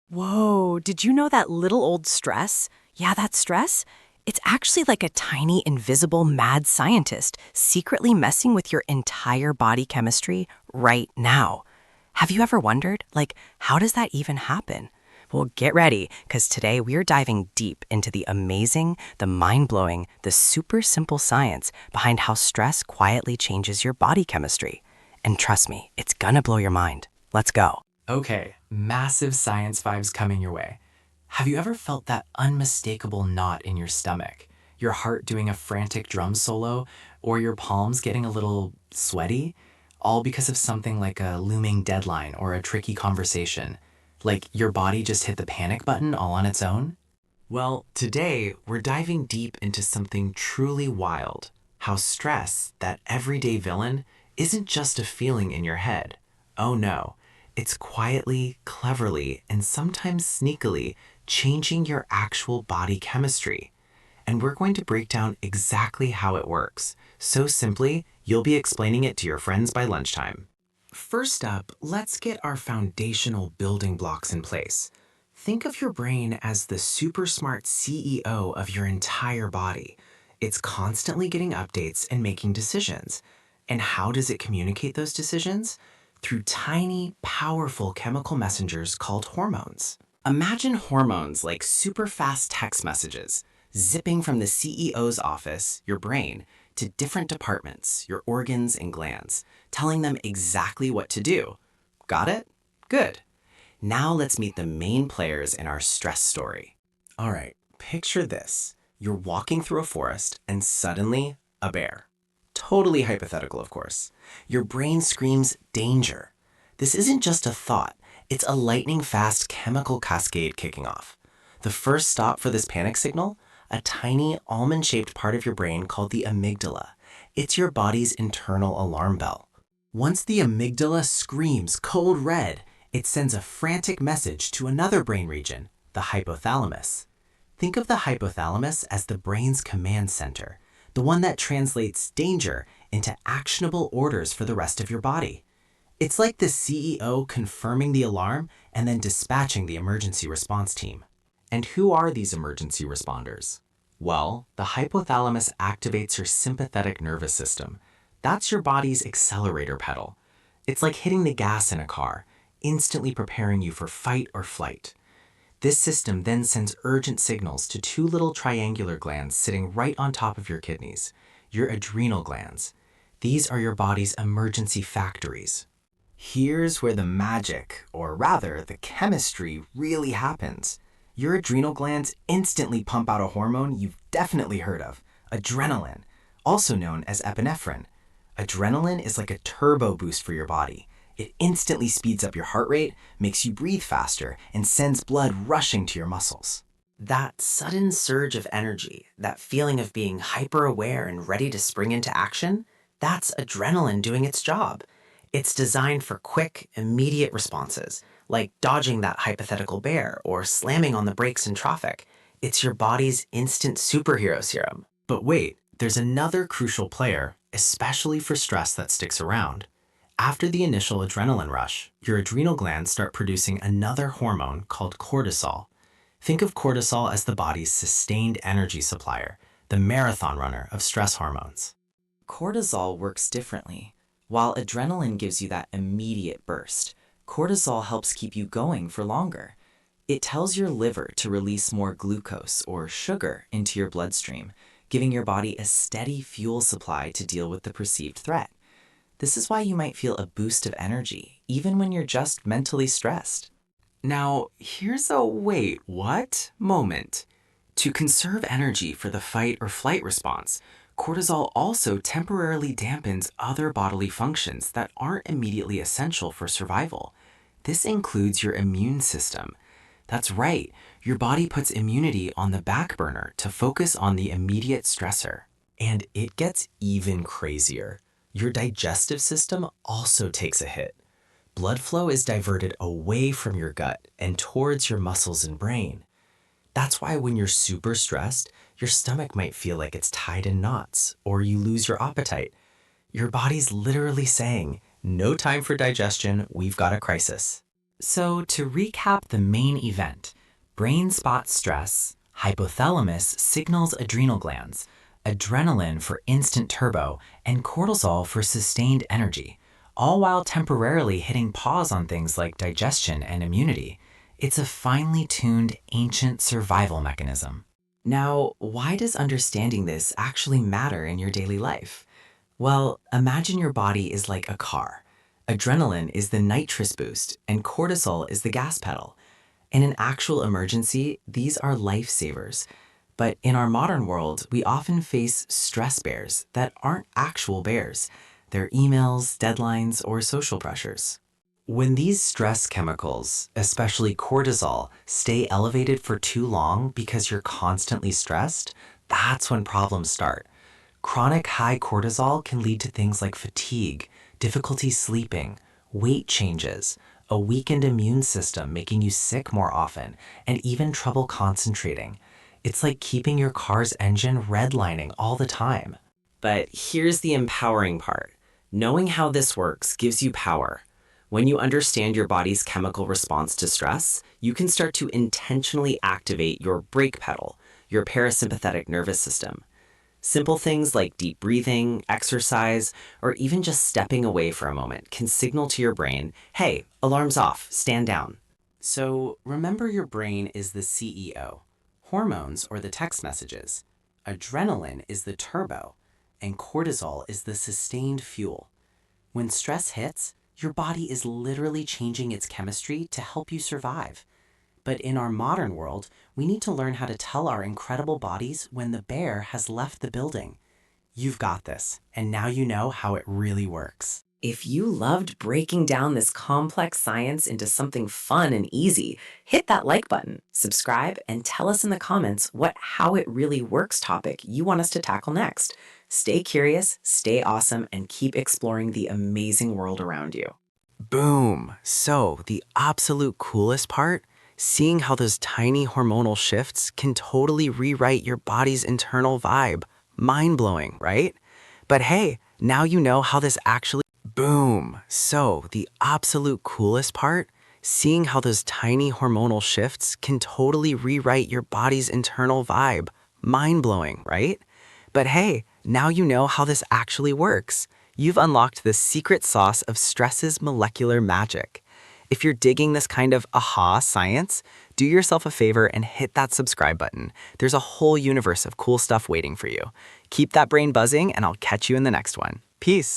Whoa, did you know that little old stress? Yeah, that stress? It's actually like a tiny, invisible mad scientist secretly messing with your entire body chemistry right now. Have you ever wondered, how does that even happen? Well, get ready, because today we're diving deep into the amazing, the mind blowing, the super simple science behind how stress quietly changes your body chemistry. And trust me, it's gonna blow your mind. Let's go. Okay, massive science vibes coming your way. Have you ever felt that unmistakable knot in your stomach? Your heart doing a frantic drum solo, or your palms getting a little sweaty? All because of something like a looming deadline or a tricky conversation. Like your body just hit the panic button all on its own? Well, today we're diving deep into something truly wild. How stress, that everyday villain, isn't just a feeling in your head. Oh no, it's quietly, cleverly, and sometimes sneakily changing your actual body chemistry. And we're going to break down exactly how it works. So simply, you'll be explaining it to your friends by lunchtime. First up, let's get our foundational building blocks in place. Think of your brain as the super smart CEO of your entire body. It's constantly getting updates and making decisions. And how does it communicate those decisions? Through tiny, powerful chemical messengers called hormones. Imagine hormones like super fast text messages, zipping from the CEO's office, your brain, to different departments, your organs and glands, telling them exactly what to do. Got it? Good. Now let's meet the main players in our stress story. All right, picture this. You're walking through a forest and suddenly a bear. Totally hypothetical, of course. Your brain screams danger. This isn't just a thought, it's a lightning fast chemical cascade kicking off. The first stop for this panic signal? A tiny almond shaped part of your brain called the amygdala. It's your body's internal alarm bell. Once the amygdala screams cold red, it sends a frantic message to another brain region, the hypothalamus. Think of the hypothalamus as the brain's command center, the one that translates danger into actionable orders for the rest of your body. It's like the CEO confirming the alarm and then dispatching the emergency response team. And who are these emergency responders? Well, the hypothalamus activates your sympathetic nervous system. That's your body's accelerator pedal. It's like hitting the gas in a car, instantly preparing you for fight or flight. This system then sends urgent signals to two little triangular glands sitting right on top of your kidneys, your adrenal glands. These are your body's emergency factories. Here's where the magic, or rather the chemistry, really happens. Your adrenal glands instantly pump out a hormone you've definitely heard of, adrenaline, also known as epinephrine. Adrenaline is like a turbo boost for your body. It instantly speeds up your heart rate, makes you breathe faster, and sends blood rushing to your muscles. That sudden surge of energy, that feeling of being hyper-aware and ready to spring into action, that's adrenaline doing its job. It's designed for quick, immediate responses, like dodging that hypothetical bear or slamming on the brakes in traffic. It's your body's instant superhero serum. But wait, there's another crucial player, especially for stress that sticks around. After the initial adrenaline rush, your adrenal glands start producing another hormone called cortisol. Think of cortisol as the body's sustained energy supplier, the marathon runner of stress hormones. Cortisol works differently. While adrenaline gives you that immediate burst, cortisol helps keep you going for longer. It tells your liver to release more glucose or sugar into your bloodstream, giving your body a steady fuel supply to deal with the perceived threat. This is why you might feel a boost of energy, even when you're just mentally stressed. Now, here's a wait, what moment. To conserve energy for the fight or flight response, cortisol also temporarily dampens other bodily functions that aren't immediately essential for survival. This includes your immune system. That's right, your body puts immunity on the back burner to focus on the immediate stressor. And it gets even crazier. Your digestive system also takes a hit. Blood flow is diverted away from your gut and towards your muscles and brain. That's why when you're super stressed, your stomach might feel like it's tied in knots, or you lose your appetite. Your body's literally saying, no time for digestion, we've got a crisis. So, to recap the main event, brain spots stress, hypothalamus signals adrenal glands, adrenaline for instant turbo, and cortisol for sustained energy, all while temporarily hitting pause on things like digestion and immunity. It's a finely tuned ancient survival mechanism. Now, why does understanding this actually matter in your daily life? Well, imagine your body is like a car. Adrenaline is the nitrous boost, and cortisol is the gas pedal. In an actual emergency, these are lifesavers. But in our modern world, we often face stress bears that aren't actual bears. They're emails, deadlines, or social pressures. When these stress chemicals, especially cortisol, stay elevated for too long because you're constantly stressed, that's when problems start. Chronic high cortisol can lead to things like fatigue, difficulty sleeping, weight changes, a weakened immune system making you sick more often, and even trouble concentrating. It's like keeping your car's engine redlining all the time. But here's the empowering part. Knowing how this works gives you power. When you understand your body's chemical response to stress, you can start to intentionally activate your brake pedal, your parasympathetic nervous system. Simple things like deep breathing, exercise, or even just stepping away for a moment can signal to your brain, hey, alarm's off, stand down. So remember, your brain is the CEO. Hormones, or the text messages. Adrenaline is the turbo, and cortisol is the sustained fuel. When stress hits, your body is literally changing its chemistry to help you survive. But in our modern world, we need to learn how to tell our incredible bodies when the bear has left the building. You've got this, and now you know how it really works. If you loved breaking down this complex science into something fun and easy, hit that like button, subscribe, and tell us in the comments what how it really works topic you want us to tackle next. Stay curious, stay awesome, and keep exploring the amazing world around you. Boom! So, the absolute coolest part? Seeing how those tiny hormonal shifts can totally rewrite your body's internal vibe. Mind-blowing, right? But hey, now you know how this actually... Boom! So, the absolute coolest part? Seeing how those tiny hormonal shifts can totally rewrite your body's internal vibe. Mind-blowing, right? But hey, now you know how this actually works. You've unlocked the secret sauce of stress's molecular magic. If you're digging this kind of aha science, do yourself a favor and hit that subscribe button. There's a whole universe of cool stuff waiting for you. Keep that brain buzzing, and I'll catch you in the next one. Peace.